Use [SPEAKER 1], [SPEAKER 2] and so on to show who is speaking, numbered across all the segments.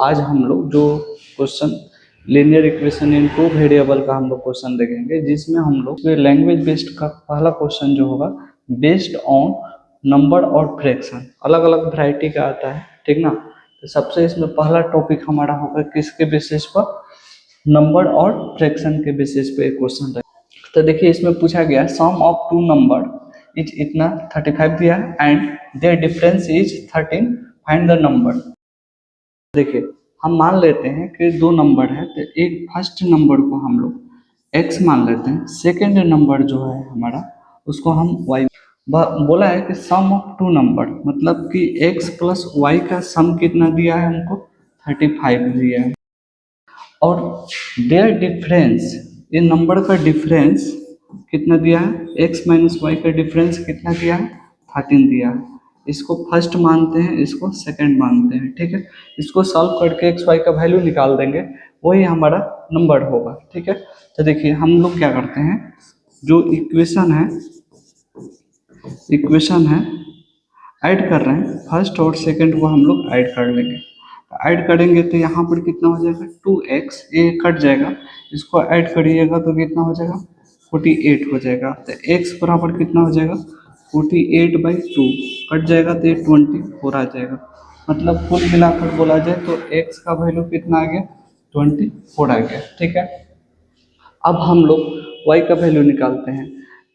[SPEAKER 1] आज हम लोग जो question linear equation in two variable का हम लोग क्वेश्चन देखेंगे, जिसमें हम लोग लैंग्वेज बेस्ड का पहला क्वेश्चन जो होगा बेस्ड ऑन नंबर और फ्रैक्शन, अलग अलग वैरायटी का आता है, ठीक ना। तो सबसे इसमें पहला टॉपिक हमारा होगा किसके बेसिस पर, नंबर और फ्रैक्शन के बेसिस पे क्वेश्चन है। तो देखिए इसमें पूछा गया sum of two number is इतना 35 दिया है and their difference is 13, find the number. देखिए हम मान लेते हैं कि दो नंबर है, तो एक फर्स्ट नंबर को हम लोग x मान लेते हैं, सेकेंड नंबर जो है हमारा उसको हम y। बोला है कि सम ऑफ टू नंबर, मतलब कि x प्लस वाई का सम कितना दिया है हमको, 35 दिया है। और देयर डिफरेंस, ये नंबर का डिफरेंस कितना दिया है, x माइनस वाई का डिफरेंस कितना दिया है, 13 दिया है। इसको फर्स्ट मानते हैं, इसको सेकंड मानते हैं, ठीक है। इसको सॉल्व करके एक्स वाई का वैल्यू निकाल देंगे, वही हमारा नंबर होगा, ठीक है। तो देखिए हम लोग क्या करते हैं, जो इक्वेशन है ऐड कर रहे हैं, फर्स्ट और सेकंड को हम लोग ऐड कर लेंगे। ऐड करेंगे तो यहाँ पर कितना हो जाएगा, 2x, ये कट जाएगा, इसको ऐड करिएगा तो कितना हो जाएगा, 48 हो जाएगा। तो x बराबर कितना हो जाएगा, 48/2, कट जाएगा तो ये 24 आ जाएगा। मतलब कुल मिलाकर बोला जाए तो x का वैल्यू कितना आ गया, 24 आ गया, ठीक है। अब हम लोग y का वैल्यू निकालते हैं,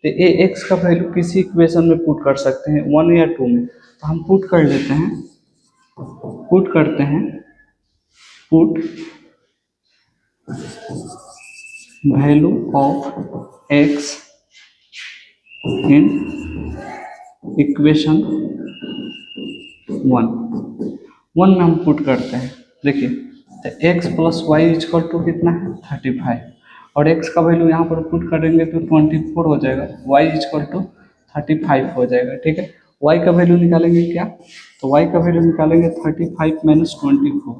[SPEAKER 1] तो ये x का वैल्यू किसी इक्वेशन में पुट कर सकते हैं, 1 या 2 में। तो हम पुट कर लेते हैं, पुट करते हैं, put value of x in equation 1 में हम पुट करते हैं। देखिए तो x plus y equal to कितना है, 35, और x का वैल्यू यहाँ पर पुट करेंगे तो 24 हो जाएगा, y इजकल टू 35 हो जाएगा, ठीक है। y का वैल्यू निकालेंगे क्या, तो y का वैल्यू निकालेंगे 35 माइनस 24,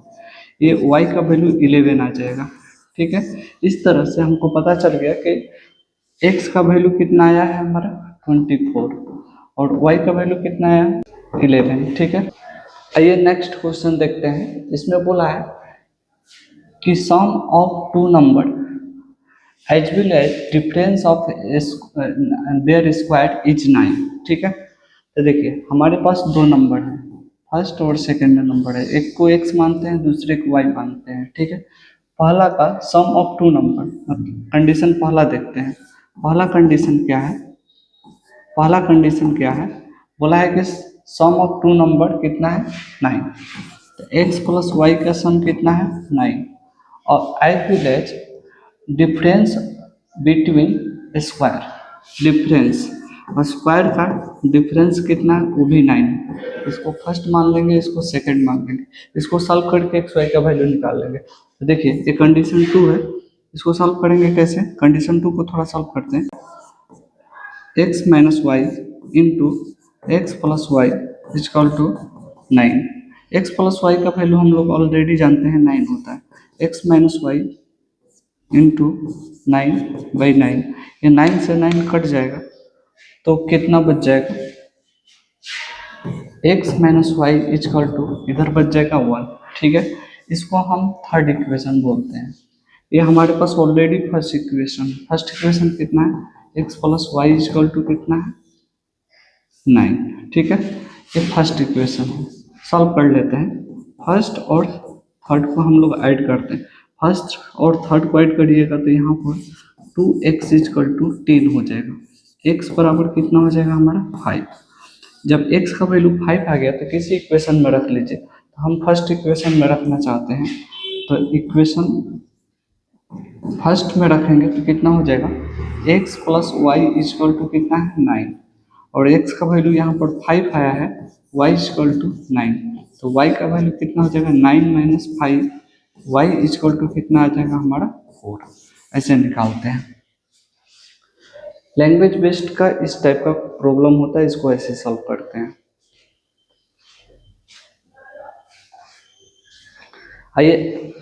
[SPEAKER 1] ये y का वैल्यू 11 आ जाएगा, ठीक है। इस तरह से हमको पता चल गया कि x का वैल्यू कितना आया है हमारा 24 और y का वैल्यू कितना आया है 11, ठीक है। आइए नेक्स्ट क्वेश्चन देखते हैं। इसमें बोला है कि sum of two number as well as difference of their square is 9, ठीक है। तो देखिए हमारे पास दो नंबर हैं, फर्स्ट और सेकंड नंबर है, एक को x मानते हैं, दूसरे को y मानते हैं, ठीक है। पहला का सम ऑफ टू नंबर, कंडीशन पहला देखते हैं। पहला कंडीशन क्या है, पहला कंडीशन क्या है, बोला है कि सम ऑफ टू नंबर कितना है, 9। तो x प्लस वाई का सम कितना है, 9, और as well as difference between square, difference और स्क्वायर का डिफरेंस कितना है, वो भी 9। इसको फर्स्ट मान लेंगे, इसको सेकंड मान लेंगे, इसको सॉल्व करके एक्स वाई का वैल्यू निकाल लेंगे। तो देखिए ये कंडीशन 2 है, इसको सॉल्व करेंगे कैसे, कंडीशन 2 को थोड़ा सॉल्व करते हैं। x minus y into x plus y equal to 9। X plus y का वैल्यू हम लोग ऑलरेडी जानते हैं 9 होता है, x माइनस वाई इंटू 9/9, ये 9 से 9 कट जाएगा तो कितना बच जाएगा, x minus y equal to इधर बच जाएगा 1, ठीक है। इसको हम थर्ड इक्वेशन बोलते हैं। ये हमारे पास ऑलरेडी फर्स्ट इक्वेशन कितना है, x plus y equal to कितना है, 9, ठीक है। ये फर्स्ट इक्वेशन है, सॉल्व कर लेते हैं। फर्स्ट और थर्ड को हम लोग ऐड करते हैं, फर्स्ट और थर्ड को ऐड करिएगा तो यहाँ पर 2x इजकल टू 10 हो जाएगा, x बराबर कितना हो जाएगा हमारा 5। जब x का वैल्यू 5 आ गया तो किसी इक्वेशन में रख लीजिए, तो हम फर्स्ट इक्वेशन में रखना चाहते हैं, तो इक्वेशन फर्स्ट में रखेंगे तो कितना हो जाएगा, x plus y equal to कितना है 9, और x का वैल्यू यहाँ पर 5 आया है, y इजकल टू 9, तो y का वैल्यू कितना हो जाएगा 9 माइनस 5, y इजकल टू कितना आ जाएगा हमारा 4। ऐसे निकालते हैं। लैंग्वेज बेस्ड का इस टाइप का प्रॉब्लम होता है, इसको ऐसे सॉल्व करते हैं। आइए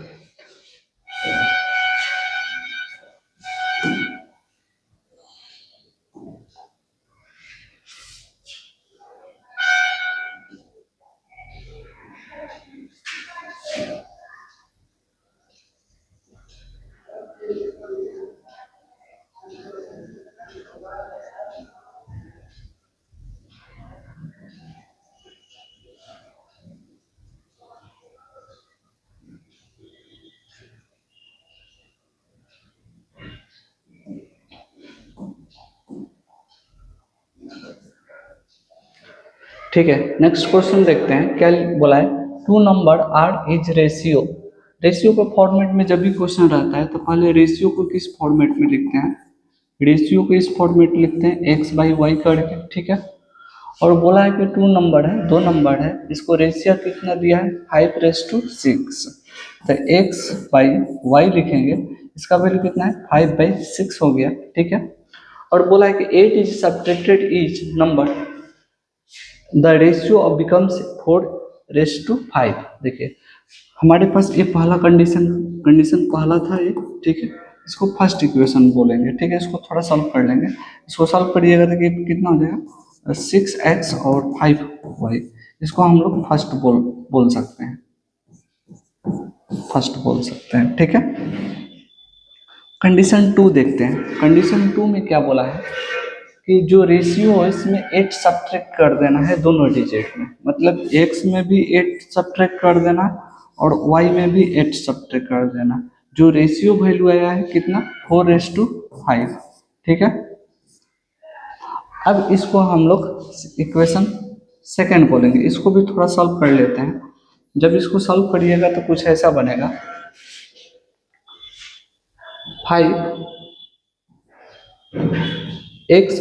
[SPEAKER 1] ठीक है, नेक्स्ट क्वेश्चन देखते हैं क्या बोला है। Two number are is ratio. Ratio के फॉर्मेट में जब भी क्वेश्चन रहता है तो पहले रेशियो को किस फॉर्मेट में लिखते हैं, रेशियो को इस फॉर्मेट में लिखते हैं एक्स बाई वाई करके, ठीक है। और बोला है कि टू नंबर है, दो नंबर है, इसको रेशियो कितना दिया है 5:6, तो एक्स बाई वाई लिखेंगे, इसका वैल्यू कितना है 5/6 हो गया, ठीक है। और बोला है कि 8 is subtracted each number, the ratio of becomes 4:5। देखिए हमारे पास ये पहला कंडीशन कंडीशन पहला था ये, ठीक है। इसको फर्स्ट इक्वेशन बोलेंगे, ठीक है। इसको थोड़ा सॉल्व कर लेंगे, इसको सॉल्व करिएगा तो कितना हो जाएगा 6x और 5y। इसको हम लोग फर्स्ट बोल सकते हैं, फर्स्ट बोल सकते हैं, ठीक है। कंडीशन 2 देखते हैं। कंडीशन 2 में क्या बोला है कि जो रेशियो है इसमें 8 सब्ट्रैक्ट कर देना है दोनों डिजिट में, मतलब x में भी 8 सब्ट्रैक्ट कर देना और y में भी 8 सब्ट्रैक्ट कर देना। जो रेशियो वैल्यू आया है कितना 4:5, ठीक है। अब इसको हम लोग इक्वेशन सेकेंड बोलेंगे, इसको भी थोड़ा सॉल्व कर लेते हैं। जब इसको सॉल्व करिएगा तो कुछ ऐसा बनेगा 5x - 8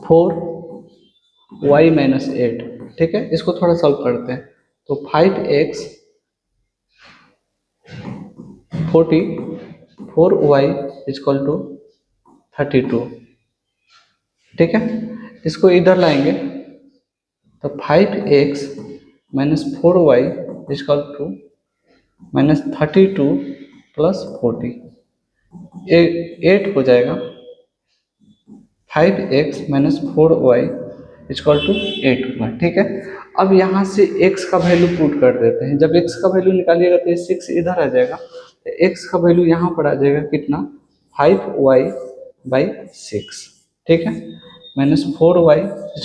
[SPEAKER 1] 4y - 8, ठीक है। इसको थोड़ा सॉल्व करते हैं तो 5x 40 4y = 32, ठीक है। इसको इधर लाएंगे तो 5x - 4y = -32 + 40, 8 हो जाएगा। 5x - 4y = 8 हुआ, ठीक है। अब यहाँ से x का वैल्यू पुट कर देते हैं। जब x का वैल्यू निकालिएगा तो 6 इधर आ जाएगा, तो x का वैल्यू यहाँ पर आ जाएगा कितना 5y/6, ठीक है, -4y =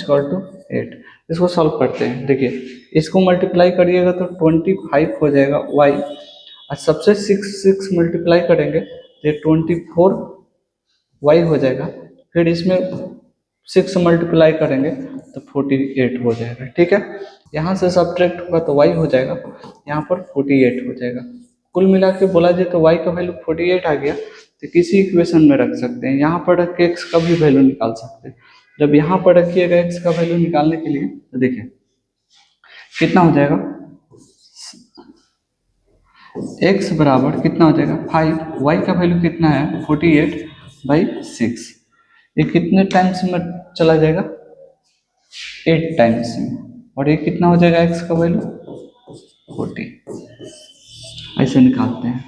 [SPEAKER 1] 8। इसको सॉल्व करते हैं। देखिए इसको मल्टीप्लाई करिएगा तो 25 हो जाएगा y, और सबसे 6 मल्टीप्लाई करेंगे तो 24y हो जाएगा। फिर इसमें 6 मल्टीप्लाई करेंगे तो 48 हो जाएगा, ठीक है। यहाँ से सब्ट्रैक्ट होगा तो y हो जाएगा, यहाँ पर 48 हो जाएगा। कुल मिला के बोला जाए तो y का वैल्यू 48 आ गया, तो किसी इक्वेशन में रख सकते हैं। यहाँ पर रख के x का भी वैल्यू निकाल सकते हैं। जब यहाँ पर रखिएगा x का वैल्यू निकालने के लिए तो देखिए कितना हो जाएगा, x बराबर कितना हो जाएगा 5, y का वैल्यू कितना है 48/6। ये कितने टाइम्स में चला जाएगा 8 टाइम्स में, और ये कितना हो जाएगा x का वैल्यू 40। ऐसे निकालते हैं।